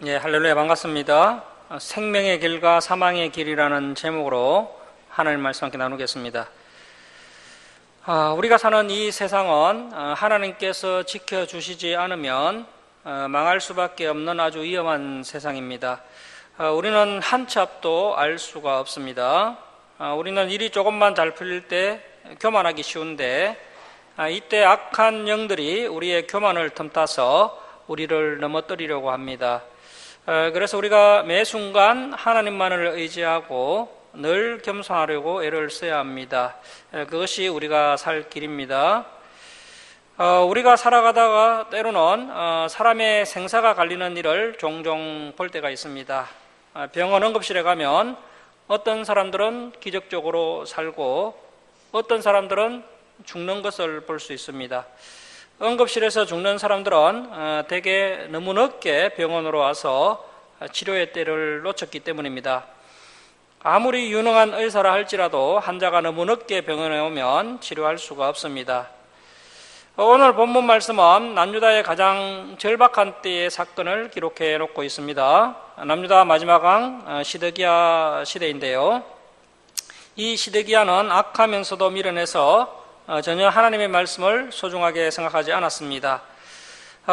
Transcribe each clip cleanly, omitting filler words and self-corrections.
예, 할렐루야, 반갑습니다. 생명의 길과 사망의 길이라는 제목으로 하나님 말씀 함께 나누겠습니다. 우리가 사는 이 세상은 하나님께서 지켜주시지 않으면 망할 수밖에 없는 아주 위험한 세상입니다. 우리는 한 치 앞도 알 수가 없습니다. 우리는 일이 조금만 잘 풀릴 때 교만하기 쉬운데 이때 악한 영들이 우리의 교만을 틈타서 우리를 넘어뜨리려고 합니다. 그래서 우리가 매 순간 하나님만을 의지하고 늘 겸손하려고 애를 써야 합니다. 그것이 우리가 살 길입니다. 우리가 살아가다가 때로는 사람의 생사가 갈리는 일을 종종 볼 때가 있습니다. 병원 응급실에 가면 어떤 사람들은 기적적으로 살고 어떤 사람들은 죽는 것을 볼 수 있습니다. 응급실에서 죽는 사람들은 대개 너무 늦게 병원으로 와서 치료의 때를 놓쳤기 때문입니다. 아무리 유능한 의사라 할지라도 환자가 너무 늦게 병원에 오면 치료할 수가 없습니다. 오늘 본문 말씀은 남유다의 가장 절박한 때의 사건을 기록해 놓고 있습니다. 남유다 마지막 왕 시드기야 시대인데요. 이 시드기야는 악하면서도 미련해서 전혀 하나님의 말씀을 소중하게 생각하지 않았습니다.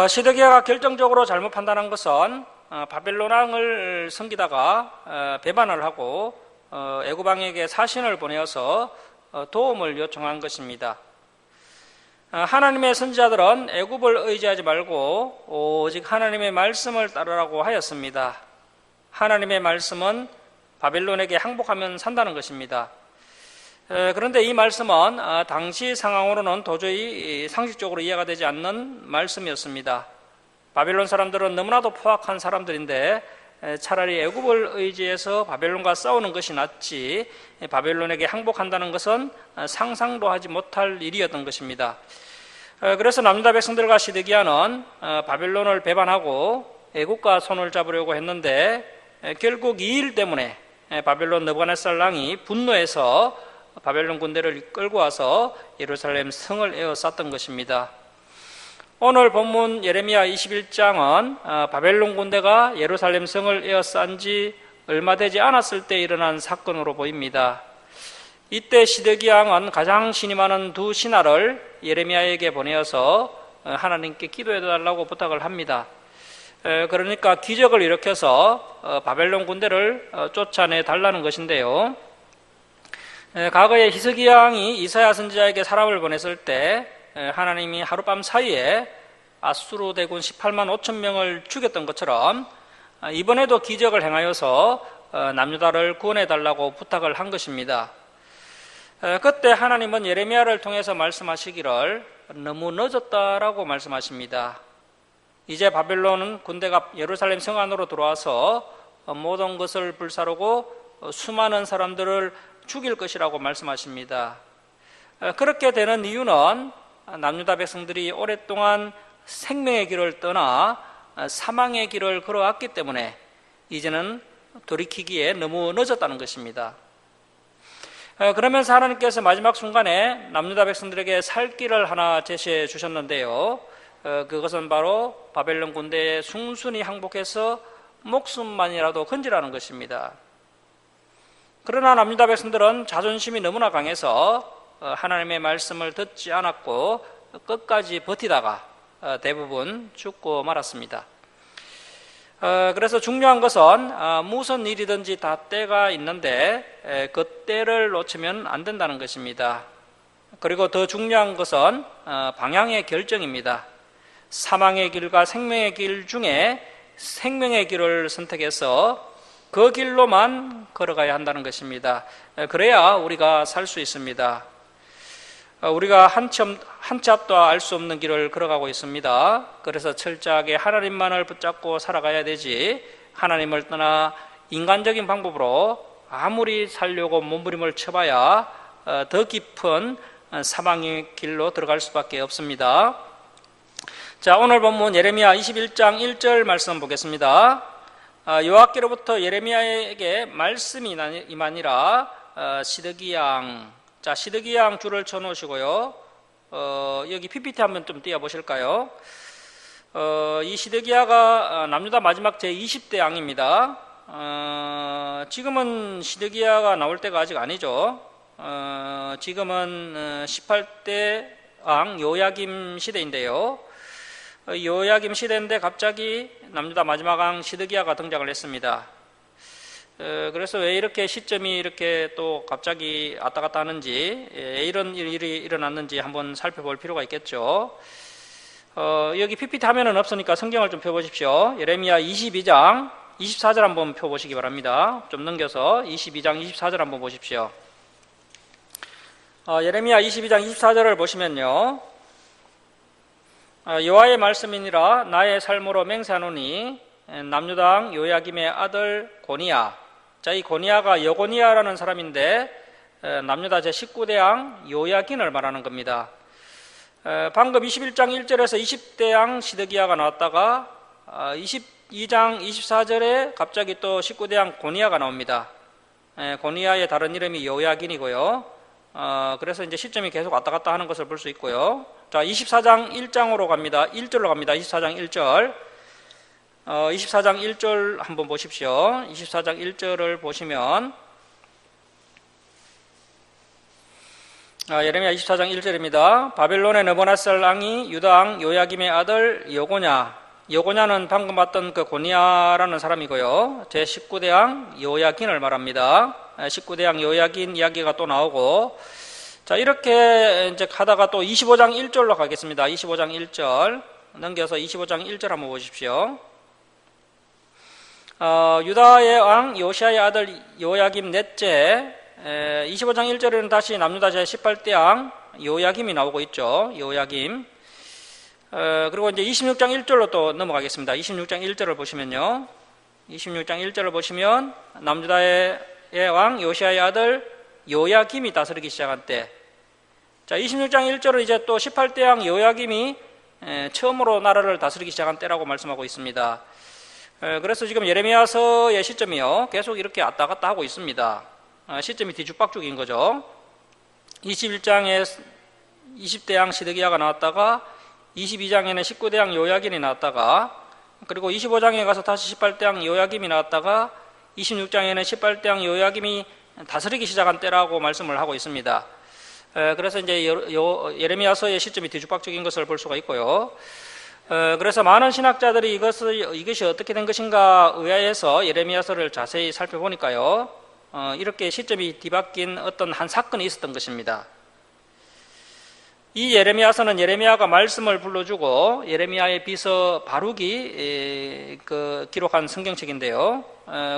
시드기야가 결정적으로 잘못 판단한 것은 바벨론 왕을 섬기다가 배반을 하고 애굽 왕에게 사신을 보내어서 도움을 요청한 것입니다. 하나님의 선지자들은 애굽을 의지하지 말고 오직 하나님의 말씀을 따르라고 하였습니다. 하나님의 말씀은 바벨론에게 항복하면 산다는 것입니다. 그런데 이 말씀은 당시 상황으로는 도저히 상식적으로 이해가 되지 않는 말씀이었습니다. 바벨론 사람들은 너무나도 포악한 사람들인데 차라리 애굽을 의지해서 바벨론과 싸우는 것이 낫지 바벨론에게 항복한다는 것은 상상도 하지 못할 일이었던 것입니다. 그래서 남유다 백성들과 시드기야는 바벨론을 배반하고 애굽과 손을 잡으려고 했는데 결국 이 일 때문에 바벨론 느부갓네살 왕이 분노해서 바벨론 군대를 끌고 와서 예루살렘 성을 에워쌌던 것입니다. 오늘 본문 예레미야 21장은 바벨론 군대가 예루살렘 성을 에워싼 지 얼마 되지 않았을 때 일어난 사건으로 보입니다. 이때 시드기야 왕은 가장 신이 많은 두 신하를 예레미야에게 보내어서 하나님께 기도해달라고 부탁을 합니다. 그러니까 기적을 일으켜서 바벨론 군대를 쫓아내 달라는 것인데요. 과거에 히스기야 왕이 이사야 선지자에게 사람을 보냈을 때 하나님이 하룻밤 사이에 아수르 대군 18만 5천 명을 죽였던 것처럼 이번에도 기적을 행하여서 남유다를 구원해달라고 부탁을 한 것입니다. 그때 하나님은 예레미야를 통해서 말씀하시기를 너무 늦었다라고 말씀하십니다. 이제 바벨론 군대가 예루살렘 성 안으로 들어와서 모든 것을 불사르고 수많은 사람들을 죽일 것이라고 말씀하십니다. 그렇게 되는 이유는 남유다 백성들이 오랫동안 생명의 길을 떠나 사망의 길을 걸어왔기 때문에 이제는 돌이키기에 너무 늦었다는 것입니다. 그러면서 하나님께서 마지막 순간에 남유다 백성들에게 살 길을 하나 제시해 주셨는데요. 그것은 바로 바벨론 군대에 순순히 항복해서 목숨만이라도 건지라는 것입니다. 그러나 남유다 백성들은 자존심이 너무나 강해서 하나님의 말씀을 듣지 않았고 끝까지 버티다가 대부분 죽고 말았습니다. 그래서 중요한 것은 무슨 일이든지 다 때가 있는데 그 때를 놓치면 안 된다는 것입니다. 그리고 더 중요한 것은 방향의 결정입니다. 사망의 길과 생명의 길 중에 생명의 길을 선택해서 그 길로만 걸어가야 한다는 것입니다. 그래야 우리가 살 수 있습니다. 우리가 한 치 앞도 알 수 없는 길을 걸어가고 있습니다. 그래서 철저하게 하나님만을 붙잡고 살아가야 되지 하나님을 떠나 인간적인 방법으로 아무리 살려고 몸부림을 쳐봐야 더 깊은 사망의 길로 들어갈 수밖에 없습니다. 자, 오늘 본문 예레미야 21장 1절 말씀 보겠습니다. 여호와께로부터 예레미야에게 말씀이 임하니라. 시드기야 왕. 자, 시드기야 왕 줄을 쳐놓으시고요. 여기 PPT 한번 좀 띄워보실까요? 이 시드기야가 남유다 마지막 제20대 왕입니다. 지금은 시드기야가 나올 때가 아직 아니죠. 지금은 18대 왕 요야김 시대인데요. 요야김 시대인데 갑자기 남유다 마지막 왕 시드기야가 등장을 했습니다. 그래서 왜 이렇게 시점이 이렇게 또 갑자기 왔다 갔다 하는지, 이런 일이 일어났는지 한번 살펴볼 필요가 있겠죠. 여기 PPT 화면은 없으니까 성경을 좀 펴보십시오. 예레미야 22장 24절 한번 펴보시기 바랍니다. 좀 넘겨서 22장 24절 한번 보십시오. 예레미야 22장 24절을 보시면요. 여호와의 말씀이니라 나의 삶으로 맹세하노니 남유다 왕 요야김의 아들 고니야. 자, 이 고니야가 여고니야라는 사람인데 남유다 제19대 왕 요야긴을 말하는 겁니다. 방금 21장 1절에서 20대 왕 시드기야가 나왔다가 22장 24절에 갑자기 또 19대 왕 고니야가 나옵니다. 고니야의 다른 이름이 요야긴이고요. 그래서 이제 시점이 계속 왔다 갔다 하는 것을 볼 수 있고요. 자, 24장 1장으로 갑니다. 1절로 갑니다. 24장 1절. 24장 1절 한번 보십시오. 24장 1절을 보시면 예레미야 24장 1절입니다. 바벨론의 느부갓네살 왕이 유다 왕 요야김의 아들 여고냐. 여고냐는 방금 봤던 그 고니야라는 사람이고요. 제19대 왕 요야긴을 말합니다. 19대 왕 요야긴 이야기가 또 나오고, 자, 이렇게 이제 가다가 또 25장 1절로 가겠습니다. 25장 1절 넘겨서 25장 1절 한번 보십시오. 유다의 왕 요시아의 아들 요야김 넷째, 25장 1절에는 다시 남유다 제18대 왕 요야김이 나오고 있죠. 요야김. 그리고 이제 26장 1절로 또 넘어가겠습니다. 26장 1절을 보시면요. 26장 1절을 보시면 남유다의 왕 요시아의 아들 요야김이 다스리기 시작한 때. 자, 26장 1절은 이제 또 18대 왕 요야김이 처음으로 나라를 다스리기 시작한 때라고 말씀하고 있습니다. 그래서 지금 예레미야서의 시점이요. 계속 이렇게 왔다 갔다 하고 있습니다. 시점이 뒤죽박죽인 거죠. 21장에 20대 왕 시드기야가 나왔다가 22장에는 19대 왕 요야긴이 나왔다가, 그리고 25장에 가서 다시 18대 왕 요야김이 나왔다가 26장에는 18대 왕 요야김이 다스리기 시작한 때라고 말씀을 하고 있습니다. 그래서 이제 예레미야서의 시점이 뒤죽박죽인 것을 볼 수가 있고요. 그래서 많은 신학자들이 이것이 어떻게 된 것인가 의아해서 예레미야서를 자세히 살펴보니까요, 이렇게 시점이 뒤바뀐 어떤 한 사건이 있었던 것입니다. 이 예레미야서는 예레미야가 말씀을 불러주고 예레미야의 비서 바룩이 기록한 성경책인데요.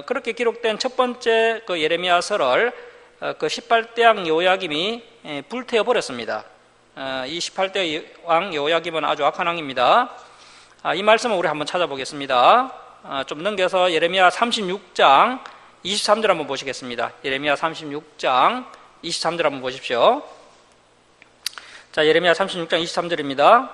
그렇게 기록된 첫 번째 그 예레미야서를 그 18대 왕 요야김이 불태워 버렸습니다. 이 18대 왕 요야김은 아주 악한 왕입니다. 이 말씀을 우리 한번 찾아보겠습니다. 좀 넘겨서 예레미야 36장 23절 한번 보시겠습니다. 예레미야 36장 23절 한번 보십시오. 자, 예레미야 36장 23절입니다.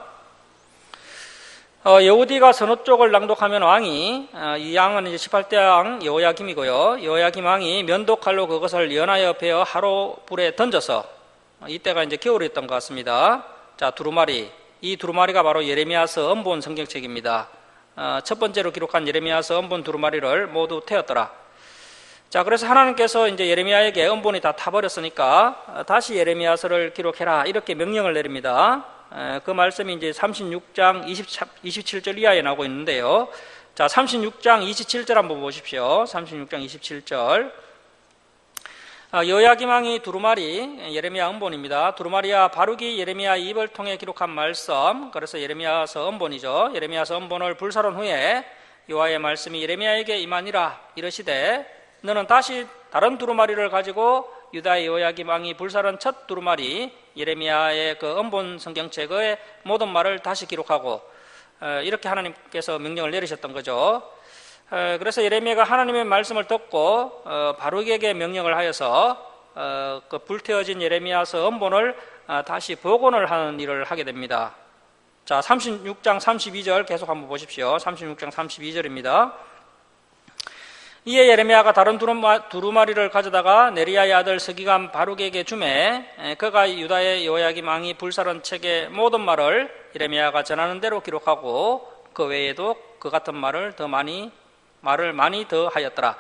여우디가 서너 쪽을 낭독하면 왕이, 이 양은 이제 18대 왕 요야김이고요. 요야김 왕이 면도칼로 그것을 연하여 베어 하로 불에 던져서, 이때가 이제 겨울이었던 것 같습니다. 자, 두루마리. 이 두루마리가 바로 예레미야서 언본 성경책입니다. 첫 번째로 기록한 예레미야서 언본 두루마리를 모두 태웠더라. 자, 그래서 하나님께서 이제 예레미야에게 언본이 다 타버렸으니까 다시 예레미야서를 기록해라, 이렇게 명령을 내립니다. 그 말씀이 이제 36장 27절 이하에 나오고 있는데요. 자, 36장 27절 한번 보십시오. 36장 27절. 요야김 왕이 두루마리, 예레미야 언본입니다. 두루마리와 바룩이 예레미야 입을 통해 기록한 말씀, 그래서 예레미야서 언본이죠. 예레미야서 언본을 불사른 후에 여호와의 말씀이 예레미야에게 임하니라 이르시되, 너는 다시 다른 두루마리를 가지고 유다의 요야김 왕이 불사른 첫 두루마리 예레미야의 그 언본 성경책의 모든 말을 다시 기록하고, 이렇게 하나님께서 명령을 내리셨던 거죠. 그래서 예레미야가 하나님의 말씀을 듣고 바룩에게 명령을 하여서 그 불태워진 예레미야서 언본을 다시 복원을 하는 일을 하게 됩니다. 자, 36장 32절 계속 한번 보십시오. 36장 32절입니다. 이에 예레미야가 다른 두루마리를 가져다가 네리야의 아들 서기관 바룩에게 주매, 그가 유다의 요야김 왕이 불사른 책의 모든 말을 예레미야가 전하는 대로 기록하고 그 외에도 그 같은 말을 많이 더 하였더라.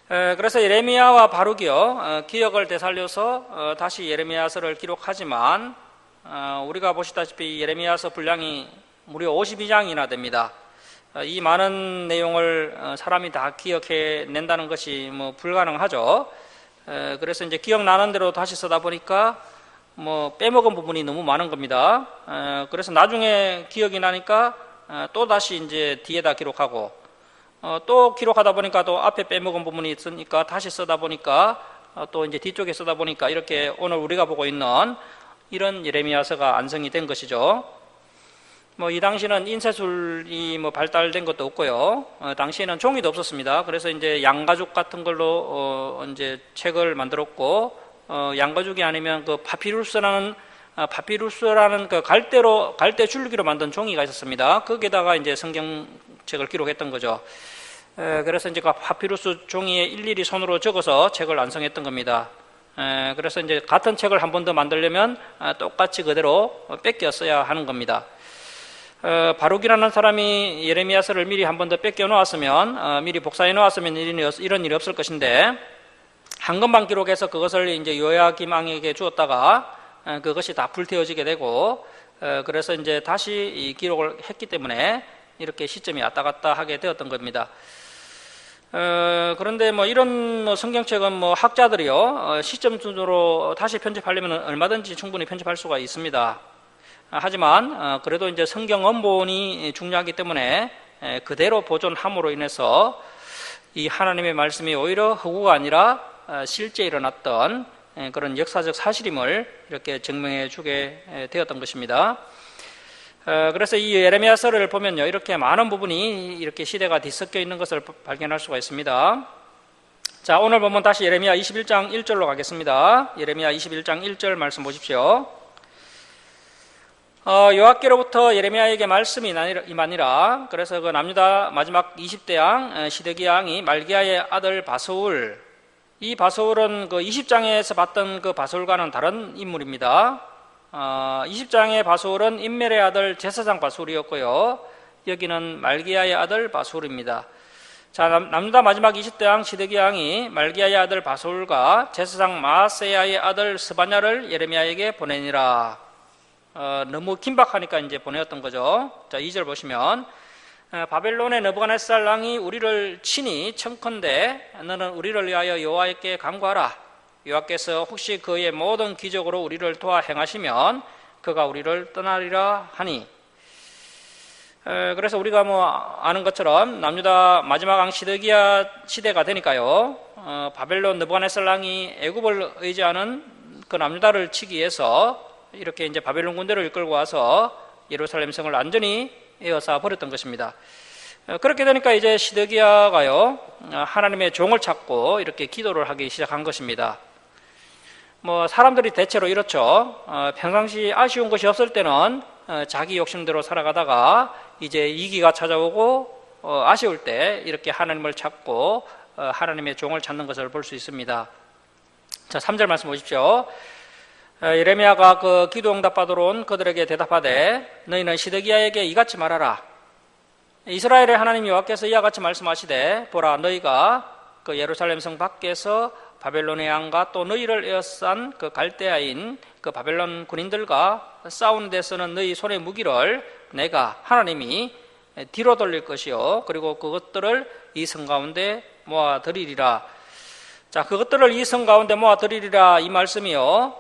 그래서 예레미야와 바룩이요, 기억을 되살려서 다시 예레미야서를 기록하지만 우리가 보시다시피 예레미야서 분량이 무려 52장이나 됩니다. 이 많은 내용을 사람이 다 기억해낸다는 것이 뭐 불가능하죠. 그래서 이제 기억나는 대로 다시 쓰다 보니까 뭐 빼먹은 부분이 너무 많은 겁니다. 그래서 나중에 기억이 나니까 또 다시 이제 뒤에다 기록하고 또 기록하다 보니까 또 앞에 빼먹은 부분이 있으니까 다시 쓰다 보니까 또 이제 뒤쪽에 쓰다 보니까 이렇게 오늘 우리가 보고 있는 이런 예레미야서가 완성이 된 것이죠. 뭐 이 당시는 인쇄술이 뭐 발달된 것도 없고요. 당시에는 종이도 없었습니다. 그래서 이제 양가죽 같은 걸로 이제 책을 만들었고, 양가죽이 아니면 그 파피루스라는 그 갈대 줄기로 만든 종이가 있었습니다. 거기에다가 이제 성경책을 기록했던 거죠. 그래서 이제 그 파피루스 종이에 일일이 손으로 적어서 책을 완성했던 겁니다. 그래서 이제 같은 책을 한 번 더 만들려면 똑같이 그대로 뺏겨 써야 하는 겁니다. 바룩이라는 사람이 예레미야서를 미리 한 번 더 뺏겨 놓았으면, 미리 복사해 놓았으면 이런 일이 없을 것인데, 한 권만 기록해서 그것을 이제 요야김 왕에게 주었다가 그것이 다 불태워지게 되고, 그래서 이제 다시 이 기록을 했기 때문에 이렇게 시점이 왔다 갔다 하게 되었던 겁니다. 그런데 뭐 이런 뭐 성경책은 뭐 학자들이요, 시점 순으로 다시 편집하려면 얼마든지 충분히 편집할 수가 있습니다. 하지만 그래도 이제 성경 원본이 중요하기 때문에 그대로 보존함으로 인해서 이 하나님의 말씀이 오히려 허구가 아니라 실제 일어났던 그런 역사적 사실임을 이렇게 증명해 주게 되었던 것입니다. 그래서 이 예레미야서를 보면요, 이렇게 많은 부분이 이렇게 시대가 뒤섞여 있는 것을 발견할 수가 있습니다. 자, 오늘 보면 다시 예레미야 21장 1절로 가겠습니다. 예레미야 21장 1절 말씀 보십시오. 여호와께로부터 예레미야에게 말씀이 임하니라. 그래서 그 남유다 마지막 20대 왕 시드기야 왕이 말기야의 아들 바스울, 이 바스울은 그 20장에서 봤던 그 바스울과는 다른 인물입니다. 20장의 바스울은 임멜의 아들 제사장 바스울이었고요, 여기는 말기야의 아들 바스울입니다. 자, 남유다 마지막 20대 왕 시드기야 왕이 말기야의 아들 바스울과 제사장 마아세야의 아들 스바냐를 예레미야에게 보내니라. 너무 긴박하니까 이제 보내었던 거죠. 자, 2절 보시면, 바벨론의 느부갓네살 왕이 우리를 친히 청컨대 너는 우리를 위하여 여호와께 간구하라. 여호와께서 혹시 그의 모든 기적으로 우리를 도와 행하시면 그가 우리를 떠나리라 하니. 그래서 우리가 뭐 아는 것처럼 남유다 마지막 왕 시드기야 시대가 되니까요, 바벨론 느부갓네살 왕이 애굽을 의지하는 그 남유다를 치기 위해서 이렇게 이제 바벨론 군대를 이끌고 와서 예루살렘 성을 완전히 에워싸 버렸던 것입니다. 그렇게 되니까 이제 시드기야가요, 하나님의 종을 찾고 이렇게 기도를 하기 시작한 것입니다. 뭐 사람들이 대체로 이렇죠. 평상시 아쉬운 것이 없을 때는 자기 욕심대로 살아가다가 이제 위기가 찾아오고 아쉬울 때 이렇게 하나님을 찾고 하나님의 종을 찾는 것을 볼 수 있습니다. 자, 3절 말씀 보십시오. 예레미야가 그 기도 응답받으러 온 그들에게 대답하되 너희는 시드기야에게 이같이 말하라. 이스라엘의 하나님 여호와께서 이와 같이 말씀하시되 보라, 너희가 그 예루살렘 성 밖에서 바벨론의 왕과 또 너희를 에워싼 그 갈대아인 그 바벨론 군인들과 싸우는 데서는 너희 손의 무기를 내가 하나님이 뒤로 돌릴 것이요, 그리고 그것들을 이 성 가운데 모아드리리라. 자, 그것들을 이 성 가운데 모아드리리라, 이 말씀이요,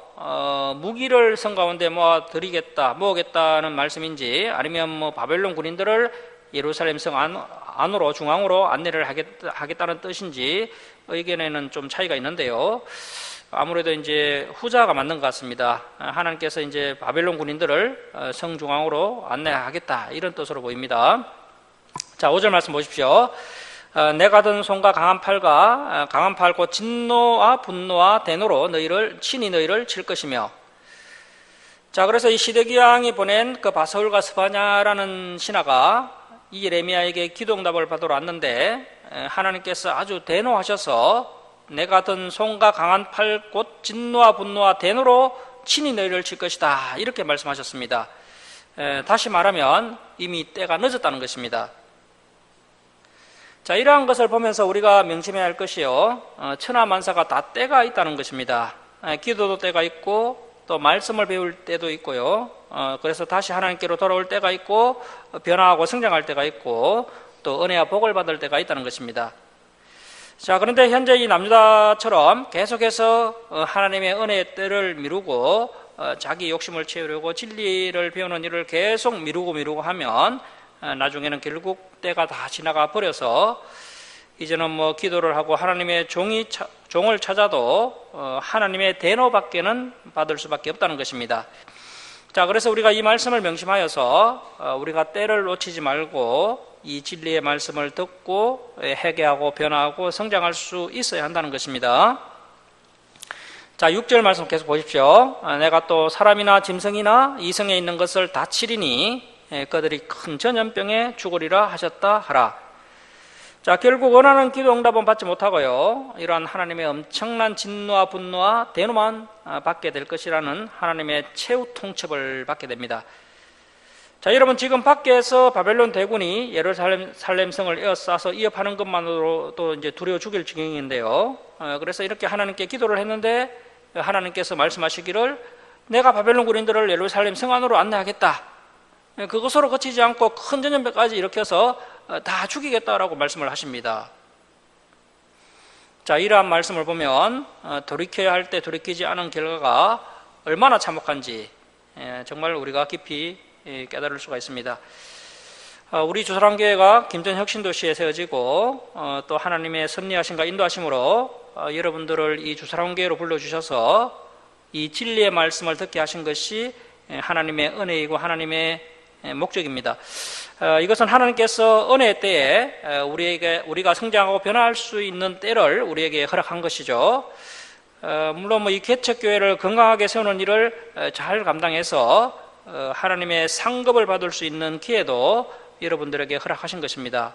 무기를 성 가운데 모으겠다는 말씀인지, 아니면 뭐 바벨론 군인들을 예루살렘 성 안으로 중앙으로 안내를 하겠다는 뜻인지 의견에는 좀 차이가 있는데요, 아무래도 이제 후자가 맞는 것 같습니다. 하나님께서 이제 바벨론 군인들을 성 중앙으로 안내하겠다, 이런 뜻으로 보입니다. 자, 5절 말씀 보십시오. 내가 든 손과 강한 팔 곧 진노와 분노와 대노로 친히 너희를 칠 것이며. 자, 그래서 이 시드기야 왕이 보낸 그 바스울과 스바냐라는 신하가 이 예레미야에게 기도 응답을 받으러 왔는데, 하나님께서 아주 대노하셔서 내가 든 손과 강한 팔 곧 진노와 분노와 대노로 친히 너희를 칠 것이다, 이렇게 말씀하셨습니다. 다시 말하면 이미 때가 늦었다는 것입니다. 자, 이러한 것을 보면서 우리가 명심해야 할 것이요, 천하만사가 다 때가 있다는 것입니다. 기도도 때가 있고 또 말씀을 배울 때도 있고요, 그래서 다시 하나님께로 돌아올 때가 있고 변화하고 성장할 때가 있고 또 은혜와 복을 받을 때가 있다는 것입니다. 자, 그런데 현재 이 남유다처럼 계속해서 하나님의 은혜의 때를 미루고 자기 욕심을 채우려고 진리를 배우는 일을 계속 미루고 하면 나중에는 결국 때가 다 지나가 버려서 이제는 뭐 기도를 하고 하나님의 종을 찾아도 하나님의 대노밖에는 받을 수밖에 없다는 것입니다. 자, 그래서 우리가 이 말씀을 명심하여서 우리가 때를 놓치지 말고 이 진리의 말씀을 듣고 회개하고 변화하고 성장할 수 있어야 한다는 것입니다. 자, 6절 말씀 계속 보십시오. 내가 또 사람이나 짐승이나 이성에 있는 것을 다 치리니 그들이 큰 전염병에 죽으리라 하셨다 하라. 자, 결국 원하는 기도 응답은 받지 못하고요, 이러한 하나님의 엄청난 진노와 분노와 대노만 받게 될 것이라는 하나님의 최후 통첩을 받게 됩니다. 자, 여러분, 지금 밖에서 바벨론 대군이 예루살렘 성을 에워싸서 위협하는 것만으로도 이제 두려워 죽일 지경인데요, 그래서 이렇게 하나님께 기도를 했는데 하나님께서 말씀하시기를 내가 바벨론 군인들을 예루살렘 성 안으로 안내하겠다, 그것으로 그치지 않고 큰 전염병까지 일으켜서 다 죽이겠다라고 말씀을 하십니다. 자, 이러한 말씀을 보면 돌이켜야 할 때 돌이키지 않은 결과가 얼마나 참혹한지 정말 우리가 깊이 깨달을 수가 있습니다. 우리 주사랑교회가 김전 혁신도시에 세워지고 또 하나님의 섭리하심과 인도하심으로 여러분들을 이 주사랑교회로 불러주셔서 이 진리의 말씀을 듣게 하신 것이 하나님의 은혜이고 하나님의 목적입니다. 이것은 하나님께서 은혜의 때에 우리가 성장하고 변화할 수 있는 때를 우리에게 허락한 것이죠. 물론 이 개척교회를 건강하게 세우는 일을 잘 감당해서 하나님의 상급을 받을 수 있는 기회도 여러분들에게 허락하신 것입니다.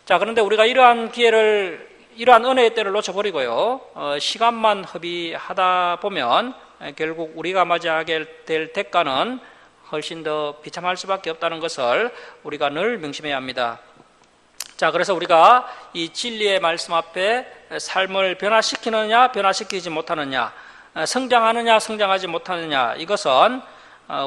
자, 그런데 우리가 이러한 은혜의 때를 놓쳐버리고요, 시간만 허비하다 보면 결국 우리가 맞이하게 될 대가는 훨씬 더 비참할 수밖에 없다는 것을 우리가 늘 명심해야 합니다. 자, 그래서 우리가 이 진리의 말씀 앞에 삶을 변화시키느냐 변화시키지 못하느냐, 성장하느냐 성장하지 못하느냐, 이것은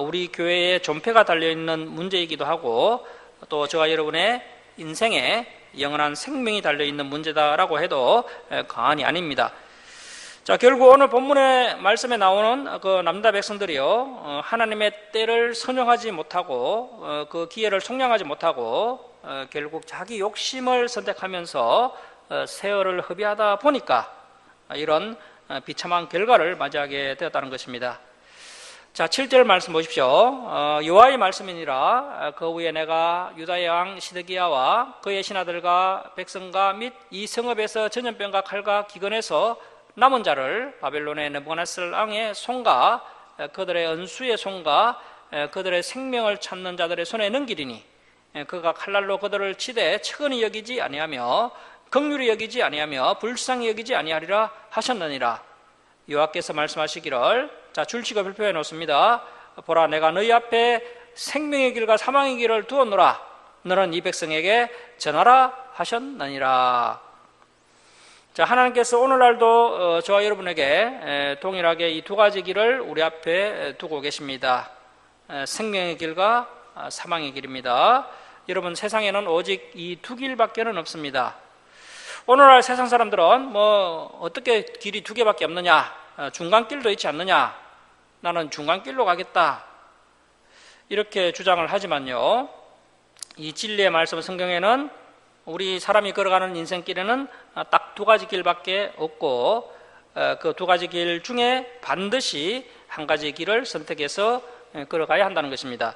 우리 교회의 존폐가 달려있는 문제이기도 하고 또 저와 여러분의 인생에 영원한 생명이 달려있는 문제다라고 해도 과언이 아닙니다. 자, 결국 오늘 본문의 말씀에 나오는 그 남유다 백성들이요, 하나님의 때를 선용하지 못하고 그 기회를 총량하지 못하고 결국 자기 욕심을 선택하면서 세월을 허비하다 보니까 이런 비참한 결과를 맞이하게 되었다는 것입니다. 자, 7절 말씀 보십시오. 여호와의 말씀이니라. 그 후에 내가 유다의 왕 시드기야와 그의 신하들과 백성과 및 이 성읍에서 전염병과 칼과 기근에서 남은 자를 바벨론의 느부갓네살 왕의 손과 그들의 은수의 손과 그들의 생명을 찾는 자들의 손에 넘기리니 그가 칼날로 그들을 치되 측은히 여기지 아니하며 긍휼히 여기지 아니하며 불쌍히 여기지 아니하리라 하셨느니라. 여호와께서 말씀하시기를, 자, 줄치고 발표해 놓습니다. 보라, 내가 너희 앞에 생명의 길과 사망의 길을 두었노라. 너는 이 백성에게 전하라 하셨느니라. 자, 하나님께서 오늘날도 저와 여러분에게 동일하게 이 두 가지 길을 우리 앞에 두고 계십니다. 생명의 길과 사망의 길입니다. 여러분, 세상에는 오직 이 두 길밖에는 없습니다. 오늘날 세상 사람들은 뭐 어떻게 길이 두 개밖에 없느냐, 중간길도 있지 않느냐, 나는 중간길로 가겠다, 이렇게 주장을 하지만요, 이 진리의 말씀 성경에는 우리 사람이 걸어가는 인생길에는 딱 두 가지 길밖에 없고 그 두 가지 길 중에 반드시 한 가지 길을 선택해서 걸어가야 한다는 것입니다.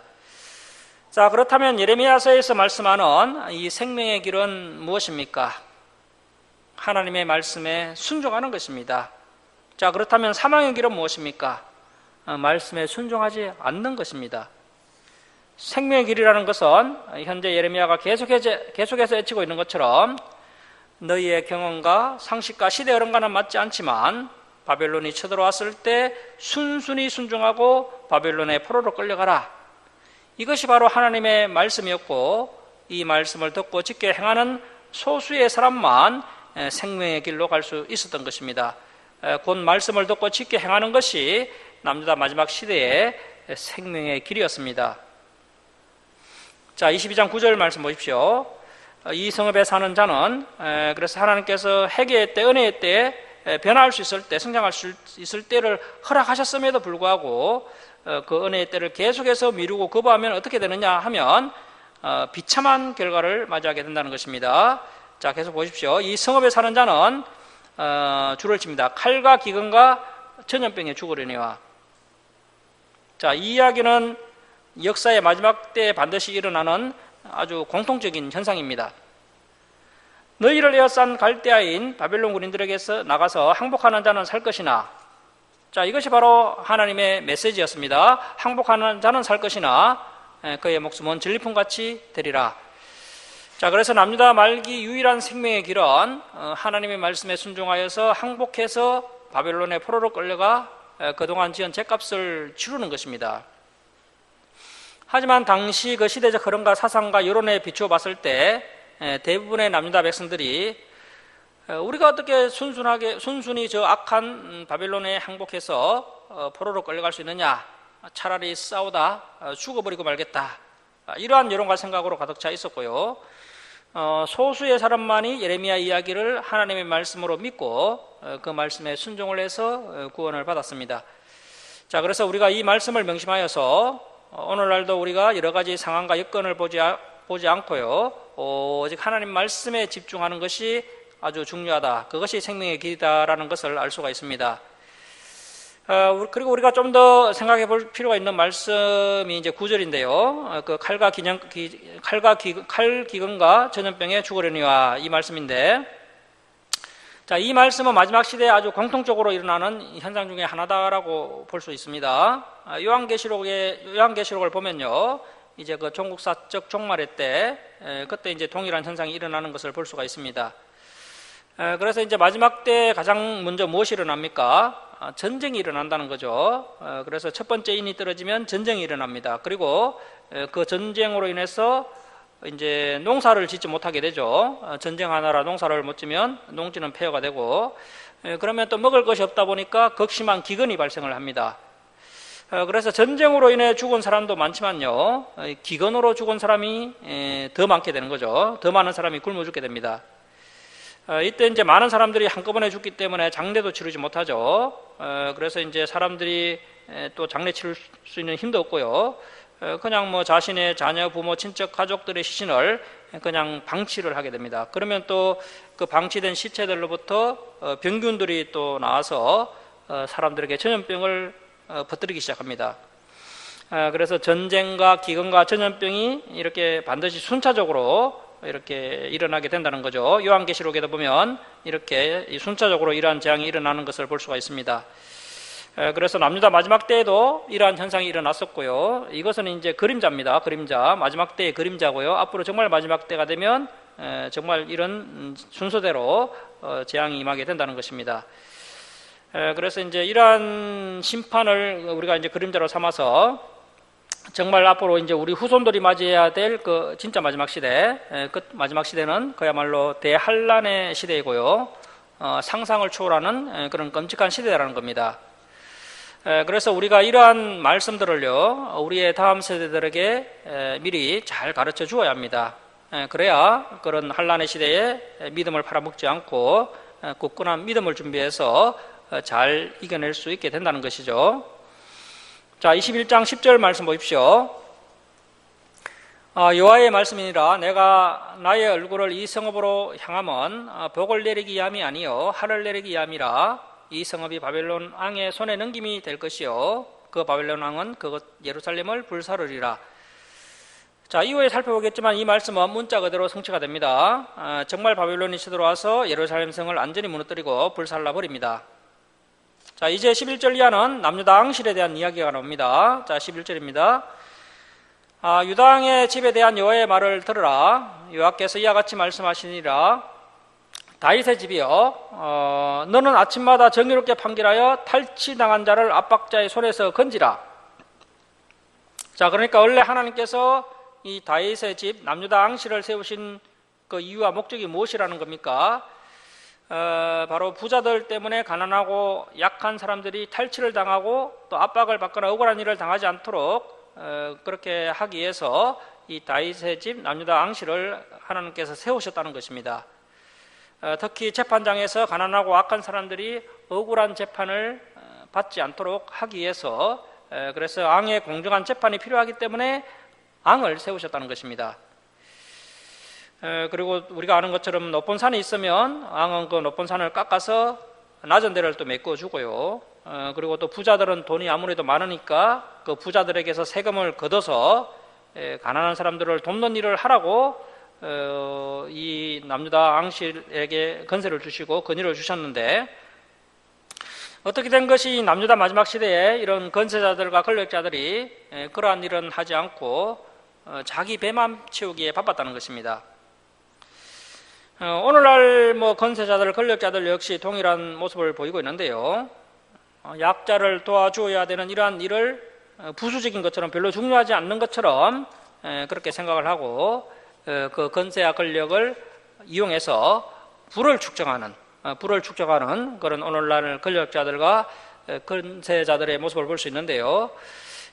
자, 그렇다면 예레미야서에서 말씀하는 이 생명의 길은 무엇입니까? 하나님의 말씀에 순종하는 것입니다. 자, 그렇다면 사망의 길은 무엇입니까? 말씀에 순종하지 않는 것입니다. 생명의 길이라는 것은 현재 예레미야가 계속해서 외치고 있는 것처럼 너희의 경험과 상식과 시대 흐름과는 맞지 않지만 바벨론이 쳐들어왔을 때 순순히 순종하고 바벨론의 포로로 끌려가라, 이것이 바로 하나님의 말씀이었고 이 말씀을 듣고 지켜 행하는 소수의 사람만 생명의 길로 갈 수 있었던 것입니다. 곧 말씀을 듣고 지켜 행하는 것이 남유다 마지막 시대의 생명의 길이었습니다. 자, 22장 9절 말씀 보십시오. 이 성읍에 사는 자는 그래서 하나님께서 회개의 때, 은혜의 때에 변화할 수 있을 때, 성장할 수 있을 때를 허락하셨음에도 불구하고 그 은혜의 때를 계속해서 미루고 거부하면 어떻게 되느냐 하면 비참한 결과를 맞이하게 된다는 것입니다. 자, 계속 보십시오. 이 성읍에 사는 자는 줄을 칩니다. 칼과 기근과 전염병에 죽으려니와. 자, 이 이야기는 역사의 마지막 때에 반드시 일어나는 아주 공통적인 현상입니다. 너희를 에워싼 갈대아인 바벨론 군인들에게서 나가서 항복하는 자는 살 것이나, 자, 이것이 바로 하나님의 메시지였습니다. 항복하는 자는 살 것이나 그의 목숨은 전리품같이 되리라. 자, 그래서 남유다 말기 유일한 생명의 길은 하나님의 말씀에 순종하여서 항복해서 바벨론의 포로로 끌려가 그동안 지은 죗값을 치르는 것입니다. 하지만 당시 그 시대적 흐름과 사상과 여론에 비추어 봤을 때 대부분의 남유다 백성들이 우리가 어떻게 순순히 저 악한 바벨론에 항복해서 포로로 끌려갈 수 있느냐, 차라리 싸우다 죽어버리고 말겠다, 이러한 여론과 생각으로 가득 차 있었고요. 소수의 사람만이 예레미야 이야기를 하나님의 말씀으로 믿고 그 말씀에 순종을 해서 구원을 받았습니다. 자, 그래서 우리가 이 말씀을 명심하여서 오늘날도 우리가 여러 가지 상황과 여건을 보지 않고요, 오직 하나님 말씀에 집중하는 것이 아주 중요하다. 그것이 생명의 길이다라는 것을 알 수가 있습니다. 그리고 우리가 좀 더 생각해 볼 필요가 있는 말씀이 이제 9절인데요. 그 칼 기근과 전염병에 죽으려니와, 이 말씀인데, 자, 이 말씀은 마지막 시대에 아주 공통적으로 일어나는 현상 중에 하나다라고 볼 수 있습니다. 요한계시록을 보면요, 이제 그 종국사적 종말의 때, 그때 이제 동일한 현상이 일어나는 것을 볼 수가 있습니다. 그래서 이제 마지막 때 가장 먼저 무엇이 일어납니까? 전쟁이 일어난다는 거죠. 그래서 첫 번째 인이 떨어지면 전쟁이 일어납니다. 그리고 그 전쟁으로 인해서 이제 농사를 짓지 못하게 되죠. 전쟁하느라 농사를 못 지면 농지는 폐허가 되고, 그러면 또 먹을 것이 없다 보니까 극심한 기근이 발생을 합니다. 그래서 전쟁으로 인해 죽은 사람도 많지만요, 기근으로 죽은 사람이 더 많게 되는 거죠. 더 많은 사람이 굶어 죽게 됩니다. 이때 이제 많은 사람들이 한꺼번에 죽기 때문에 장례도 치르지 못하죠. 그래서 이제 사람들이 또 장례 치를 수 있는 힘도 없고요. 그냥 뭐 자신의 자녀, 부모, 친척, 가족들의 시신을 그냥 방치를 하게 됩니다. 그러면 또 그 방치된 시체들로부터 병균들이 또 나와서 사람들에게 전염병을 퍼뜨리기 시작합니다. 그래서 전쟁과 기근과 전염병이 이렇게 반드시 순차적으로 이렇게 일어나게 된다는 거죠. 요한계시록에도 보면 이렇게 순차적으로 이러한 재앙이 일어나는 것을 볼 수가 있습니다. 그래서 남유다 마지막 때에도 이러한 현상이 일어났었고요. 이것은 이제 그림자입니다. 그림자, 마지막 때의 그림자고요. 앞으로 정말 마지막 때가 되면 정말 이런 순서대로 재앙이 임하게 된다는 것입니다. 그래서 이제 이러한 심판을 우리가 이제 그림자로 삼아서 정말 앞으로 이제 우리 후손들이 맞이해야 될 그 진짜 마지막 시대, 그 마지막 시대는 그야말로 대환란의 시대이고요, 상상을 초월하는 그런 끔찍한 시대라는 겁니다. 그래서 우리가 이러한 말씀들을요, 우리의 다음 세대들에게 미리 잘 가르쳐 주어야 합니다. 그래야 그런 환란의 시대에 믿음을 팔아먹지 않고 굳건한 믿음을 준비해서 잘 이겨낼 수 있게 된다는 것이죠. 자, 21장 10절 말씀 보십시오. 여호와의 말씀이니라. 내가 나의 얼굴을 이 성읍으로 향하면 복을 내리기 위함이 아니요 화를 내리기 위함이라. 이 성읍이 바벨론 왕의 손에 넘김이 될 것이요 그 바벨론 왕은 그것 예루살렘을 불사르리라. 자, 이후에 살펴보겠지만 이 말씀은 문자 그대로 성취가 됩니다. 정말 바벨론이 쳐들어와서 예루살렘 성을 완전히 무너뜨리고 불살라 버립니다. 자, 이제 11절 이하는 남유다 왕실에 대한 이야기가 나옵니다. 자, 11절입니다. 유다 왕의 집에 대한 여호와의 말을 들으라. 여호와께서 이와 같이 말씀하시니라. 다윗의 집이여, 너는 아침마다 정의롭게 판결하여 탈취당한 자를 압박자의 손에서 건지라. 자, 그러니까 원래 하나님께서 이 다윗의 집 남유다 앙시를 세우신 그 이유와 목적이 무엇이라는 겁니까? 바로 부자들 때문에 가난하고 약한 사람들이 탈취를 당하고 또 압박을 받거나 억울한 일을 당하지 않도록 그렇게 하기 위해서 이 다윗의 집 남유다 앙시를 하나님께서 세우셨다는 것입니다. 특히 재판장에서 가난하고 악한 사람들이 억울한 재판을 받지 않도록 하기 위해서 그래서 앙의 공정한 재판이 필요하기 때문에 앙을 세우셨다는 것입니다. 그리고 우리가 아는 것처럼 높은 산이 있으면 앙은 그 높은 산을 깎아서 낮은 데를 또 메꿔주고요. 그리고 또 부자들은 돈이 아무래도 많으니까 그 부자들에게서 세금을 걷어서 가난한 사람들을 돕는 일을 하라고 이 남유다 앙실에게 건세를 주시고 건의를 주셨는데, 어떻게 된 것이 남유다 마지막 시대에 이런 건세자들과 권력자들이 그러한 일은 하지 않고 자기 배만 채우기에 바빴다는 것입니다. 오늘날 건세자들, 권력자들 역시 동일한 모습을 보이고 있는데요. 약자를 도와주어야 되는 이러한 일을 부수적인 것처럼, 별로 중요하지 않는 것처럼 그렇게 생각을 하고 그 건세와 권력을 이용해서 부를 축적하는 그런 오늘날 권력자들과 건세자들의 모습을 볼 수 있는데요.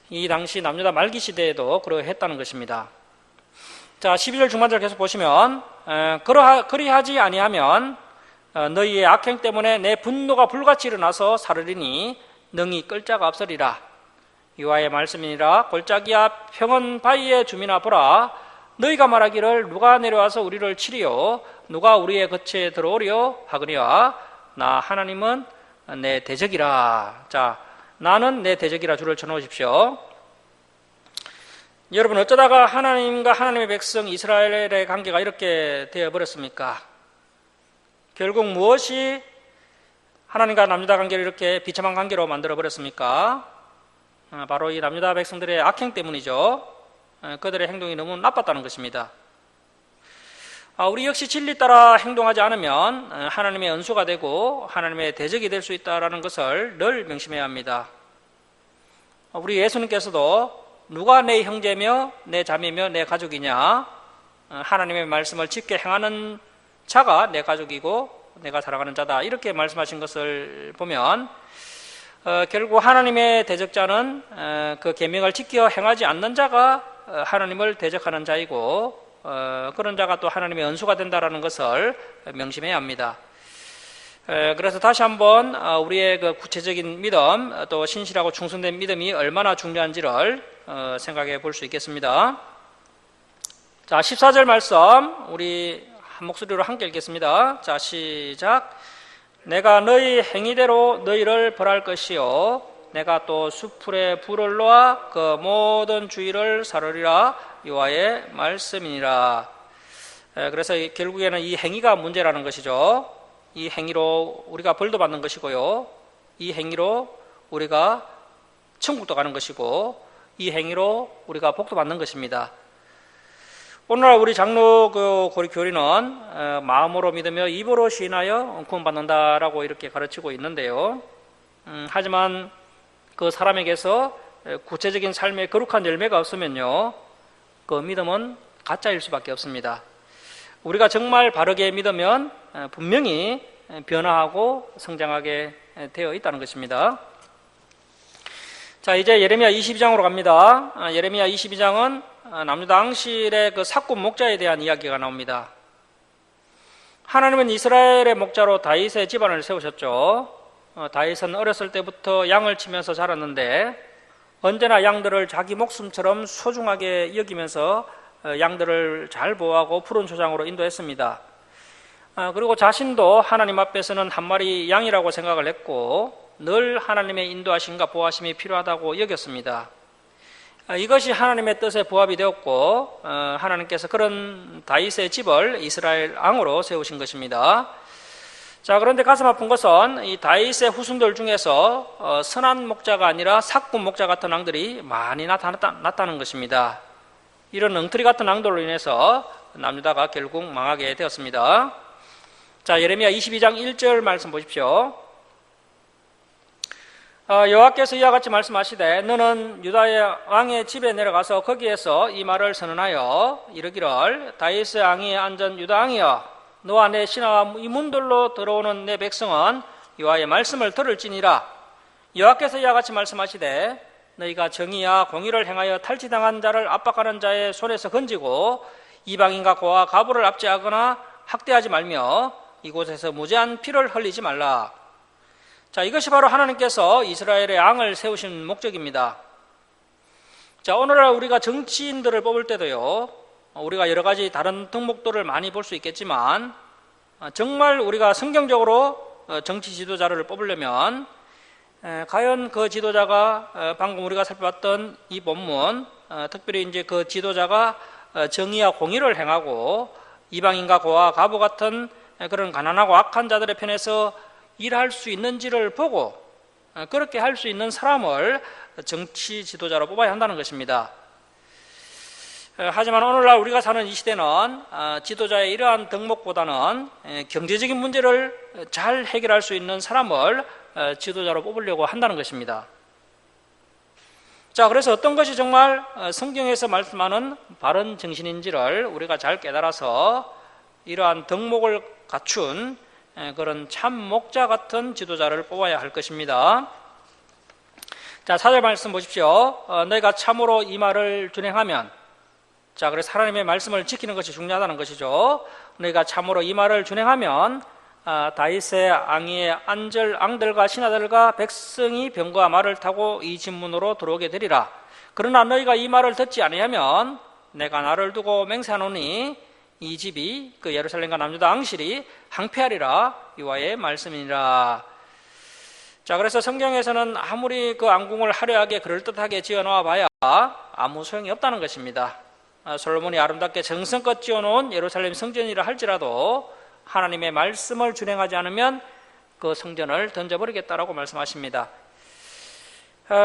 이 당시 남유다 말기 시대에도 그러했다는 것입니다. 자, 12절 중반절 계속 보시면 그리하지 아니하면 너희의 악행 때문에 내 분노가 불같이 일어나서 사르리니 능히 끌 자가 없으리라. 여호와의 말씀이니라. 골짜기야 평원 바위의 주민아 보라. 너희가 말하기를 누가 내려와서 우리를 치리요 누가 우리의 거처에 들어오려 하거니와 나 하나님은 내 대적이라. 자, 나는 내 대적이라 줄을 쳐놓으십시오. 여러분, 어쩌다가 하나님과 하나님의 백성 이스라엘의 관계가 이렇게 되어버렸습니까? 결국 무엇이 하나님과 남유다 관계를 이렇게 비참한 관계로 만들어버렸습니까? 바로 이 남유다 백성들의 악행 때문이죠. 그들의 행동이 너무 나빴다는 것입니다. 우리 역시 진리 따라 행동하지 않으면 하나님의 연수가 되고 하나님의 대적이 될 수 있다는 것을 늘 명심해야 합니다. 우리 예수님께서도 누가 내 형제며 내 자매며 내 가족이냐? 하나님의 말씀을 지켜 행하는 자가 내 가족이고 내가 사랑하는 자다, 이렇게 말씀하신 것을 보면 결국 하나님의 대적자는 그 계명을 지켜 행하지 않는 자가 하나님을 대적하는 자이고 그런 자가 또 하나님의 연수가 된다는 것을 명심해야 합니다. 그래서 다시 한번 우리의 그 구체적인 믿음, 또 신실하고 충성된 믿음이 얼마나 중요한지를 생각해 볼 수 있겠습니다. 자, 14절 말씀 우리 한 목소리로 함께 읽겠습니다. 자, 시작. 내가 너희 행위대로 너희를 벌할 것이요 내가 또 수풀에 불을 놓아 그 모든 주의를 사르리라. 여호와의 말씀이니라. 그래서 결국에는 이 행위가 문제라는 것이죠. 이 행위로 우리가 벌도 받는 것이고요, 이 행위로 우리가 천국도 가는 것이고, 이 행위로 우리가 복도 받는 것입니다. 오늘날 우리 장로 교리는 마음으로 믿으며 입으로 시인하여 구원받는다라고 이렇게 가르치고 있는데요. 하지만 그 사람에게서 구체적인 삶의 거룩한 열매가 없으면요, 그 믿음은 가짜일 수밖에 없습니다. 우리가 정말 바르게 믿으면 분명히 변화하고 성장하게 되어 있다는 것입니다. 자, 이제 예레미야 22장으로 갑니다. 예레미야 22장은 남유다 앙실의 그 삭군 목자에 대한 이야기가 나옵니다. 하나님은 이스라엘의 목자로 다윗의 집안을 세우셨죠. 다윗은 어렸을 때부터 양을 치면서 자랐는데 언제나 양들을 자기 목숨처럼 소중하게 여기면서 양들을 잘 보호하고 푸른 초장으로 인도했습니다. 그리고 자신도 하나님 앞에서는 한 마리 양이라고 생각을 했고 늘 하나님의 인도하심과 보호하심이 필요하다고 여겼습니다. 이것이 하나님의 뜻에 부합이 되었고 하나님께서 그런 다윗의 집을 이스라엘 왕으로 세우신 것입니다. 자, 그런데 가슴 아픈 것은 이 다윗의 후손들 중에서 선한 목자가 아니라 삭군 목자 같은 왕들이 많이 나타났다는 것입니다. 이런 엉터리 같은 왕들로 인해서 남유다가 결국 망하게 되었습니다. 자, 예레미야 22장 1절 말씀 보십시오. 여호와께서 이와 같이 말씀하시되 너는 유다의 왕의 집에 내려가서 거기에서 이 말을 선언하여 이르기를 다윗의 왕이 앉은 유다 왕이여 너와 내 신하와 이 문들로 들어오는 내 백성은 여호와의 말씀을 들을지니라. 여호와께서 이와 같이 말씀하시되 너희가 정의와 공의를 행하여 탈취당한 자를 압박하는 자의 손에서 건지고 이방인과 고아 가부를 압제하거나 학대하지 말며 이곳에서 무제한 피를 흘리지 말라. 자, 이것이 바로 하나님께서 이스라엘의 왕을 세우신 목적입니다. 자, 오늘날 우리가 정치인들을 뽑을 때도요, 우리가 여러 가지 다른 덕목들을 많이 볼 수 있겠지만, 정말 우리가 성경적으로 정치 지도자를 뽑으려면, 과연 그 지도자가 방금 우리가 살펴봤던 이 본문, 특별히 이제 그 지도자가 정의와 공의를 행하고 이방인과 고아 가부 같은 그런 가난하고 악한 자들의 편에서 일할 수 있는지를 보고 그렇게 할 수 있는 사람을 정치 지도자로 뽑아야 한다는 것입니다. 하지만 오늘날 우리가 사는 이 시대는 지도자의 이러한 덕목보다는 경제적인 문제를 잘 해결할 수 있는 사람을 지도자로 뽑으려고 한다는 것입니다. 자, 그래서 어떤 것이 정말 성경에서 말씀하는 바른 정신인지를 우리가 잘 깨달아서 이러한 덕목을 갖춘 그런 참 목자 같은 지도자를 뽑아야 할 것입니다. 자, 4절 말씀 보십시오. 너희가 참으로 이 말을 준행하면, 자, 그래서 하나님의 말씀을 지키는 것이 중요하다는 것이죠. 너희가 참으로 이 말을 준행하면 다윗의 왕위에 앉을 왕들과 신하들과 백성이 병과 말을 타고 이 집 문으로 들어오게 되리라. 그러나 너희가 이 말을 듣지 아니하면 내가 나를 두고 맹세하노니 이 집이 그 예루살렘과 남유다 왕실이 항폐하리라. 여호와의 말씀이니라. 자, 그래서 성경에서는 아무리 그 왕궁을 화려하게 그럴듯하게 지어놓아 봐야 아무 소용이 없다는 것입니다. 솔로몬이 아름답게 정성껏 지어놓은 예루살렘 성전이라 할지라도 하나님의 말씀을 준행하지 않으면 그 성전을 던져버리겠다라고 말씀하십니다.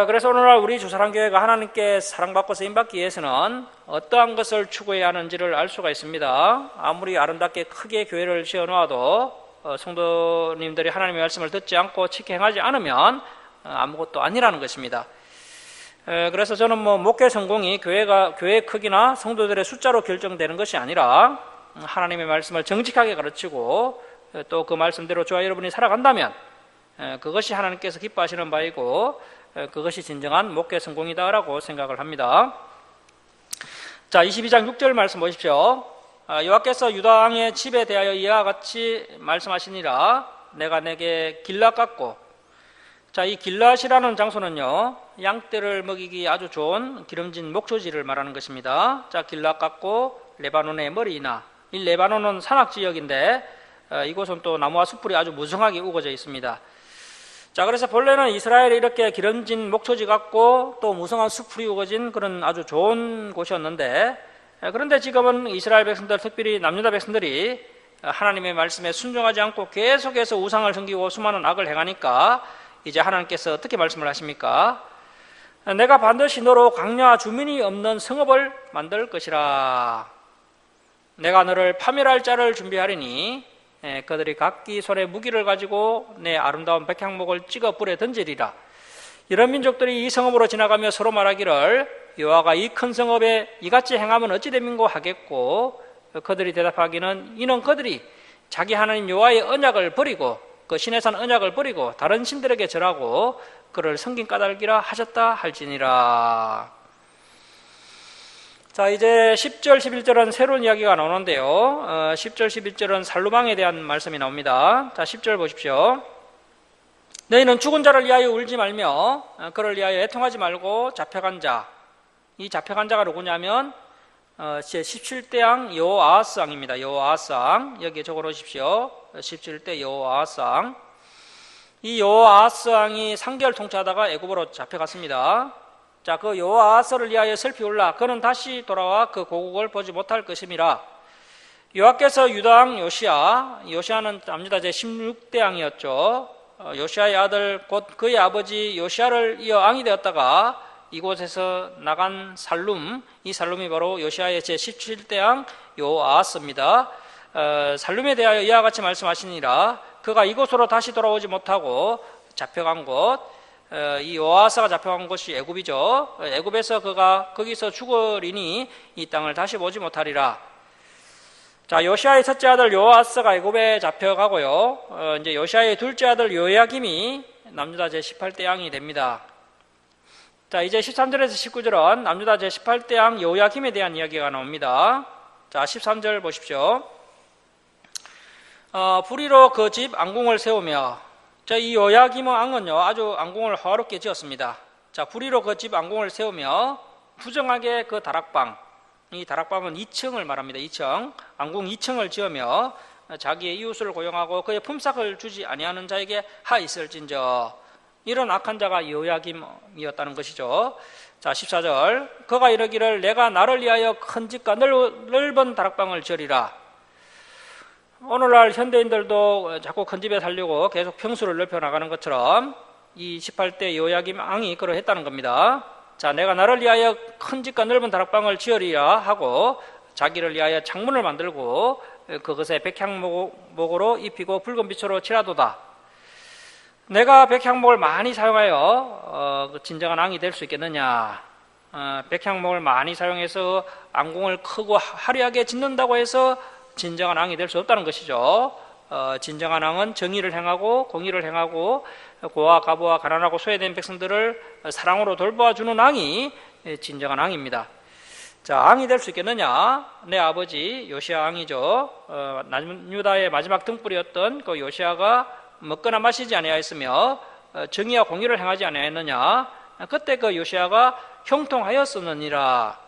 그래서 오늘날 우리 주사랑교회가 하나님께 사랑받고 쓰임받기 위해서는 어떠한 것을 추구해야 하는지를 알 수가 있습니다. 아무리 아름답게 크게 교회를 지어놓아도 성도님들이 하나님의 말씀을 듣지 않고 지켜 행하지 않으면 아무것도 아니라는 것입니다. 그래서 저는 목회 성공이 교회의 크기나 성도들의 숫자로 결정되는 것이 아니라 하나님의 말씀을 정직하게 가르치고 또 그 말씀대로 저와 여러분이 살아간다면 그것이 하나님께서 기뻐하시는 바이고 그것이 진정한 목회 성공이다라고 생각을 합니다. 자, 22장 6절 말씀 보십시오. 여호와께서 유다 왕의 집에 대하여 이와 같이 말씀하시니라. 내가 내게 길랏 같고, 자, 이 길랏이라는 장소는요, 양떼를 먹이기 아주 좋은 기름진 목초지를 말하는 것입니다. 자, 길랏 같고 레바논의 머리이나, 이 레바논은 산악지역인데 이곳은 또 나무와 숲풀이 아주 무성하게 우거져 있습니다. 자, 그래서 본래는 이스라엘이 이렇게 기름진 목초지 같고 또 무성한 숲풀이 우거진 그런 아주 좋은 곳이었는데, 그런데 지금은 이스라엘 백성들, 특별히 남유다 백성들이 하나님의 말씀에 순종하지 않고 계속해서 우상을 섬기고 수많은 악을 행하니까 이제 하나님께서 어떻게 말씀을 하십니까? 내가 반드시 너로 광야 주민이 없는 성읍을 만들 것이라. 내가 너를 파멸할 자를 준비하리니 그들이 각기 손에 무기를 가지고 내 아름다운 백향목을 찍어 불에 던지리라. 이런 민족들이 이 성읍으로 지나가며 서로 말하기를 여호와가 이 큰 성읍에 이같이 행하면 어찌 됨인고 하겠고, 그들이 대답하기는 이는 그들이 자기 하나님 여호와의 언약을 버리고 그 신의 산 언약을 버리고 다른 신들에게 절하고 그를 섬긴 까닭이라 하셨다 할지니라. 자, 이제 10절, 11절은 새로운 이야기가 나오는데요. 10절, 11절은 살루방에 대한 말씀이 나옵니다. 자, 10절 보십시오. 너희는 죽은 자를 위하여 울지 말며 그를 위하여 애통하지 말고 잡혀간 자. 이 잡혀간 자가 누구냐면 제17대 왕 여호아하스 왕입니다. 여호아하스 왕. 여기에 적어놓으십시오. 17대 여호아하스 왕. 이 여호아하스 왕이 3개월 통치하다가 애굽으로 잡혀갔습니다. 자, 그 여호아하스를 위하여 슬피 울라. 그는 다시 돌아와 그 고국을 보지 못할 것임이라. 여호와께서 유다 왕 요시아는 남유다 제16대 왕이었죠. 요시아의 아들 곧 그의 아버지 요시아를 이어 왕이 되었다가 이곳에서 나간 살룸, 이 살룸이 바로 요시아의 제17대 왕 여호아하스입니다. 살룸에 대하여 이와 같이 말씀하시니라. 그가 이곳으로 다시 돌아오지 못하고 잡혀간 곳, 이 여호아스가 잡혀간 곳이 애굽이죠. 애굽에서 그가 거기서 죽으리니 이 땅을 다시 보지 못하리라. 자, 요시아의 첫째 아들 여호아스가 애굽에 잡혀가고요. 이제 요시아의 둘째 아들 요야김이 남유다 제18대 왕이 됩니다. 자, 이제 13절에서 19절은 남유다 제18대 왕 요야김에 대한 이야기가 나옵니다. 자, 13절 보십시오. 불의로 그 집 앙궁을 세우며, 자, 이 요야김 왕은요, 아주 앙궁을 화롭게 지었습니다. 자, 불의로 그 집 앙궁을 세우며 부정하게 그 다락방, 이 다락방은 2층을 말합니다. 2층, 앙궁 2층을 지으며 자기의 이웃을 고용하고 그의 품삯을 주지 아니하는 자에게 하 있을진저, 이런 악한 자가 요야김이었다는 것이죠. 자, 14절, 그가 이르기를 내가 나를 위하여 큰 집과 넓은 다락방을 지으리라. 오늘날 현대인들도 자꾸 큰 집에 살려고 계속 평수를 넓혀 나가는 것처럼 이 18대 요야김 왕이 그러했다는 겁니다. 자, 내가 나를 위하여 큰 집과 넓은 다락방을 지으리라 하고 자기를 위하여 창문을 만들고 그것에 백향목으로 입히고 붉은 빛으로 칠하도다. 내가 백향목을 많이 사용하여 진정한 왕이 될 수 있겠느냐? 백향목을 많이 사용해서 앙궁을 크고 화려하게 짓는다고 해서 진정한 왕이 될 수 없다는 것이죠. 진정한 왕은 정의를 행하고 공의를 행하고 고아 가부와 가난하고 소외된 백성들을 사랑으로 돌보아주는 왕이 진정한 왕입니다. 자, 왕이 될 수 있겠느냐? 내 아버지 요시아 왕이죠. 남유다의 마지막 등불이었던 그 요시아가 먹거나 마시지 아니하였으며 정의와 공의를 행하지 아니하였느냐? 그때 그 요시아가 형통하였었느니라.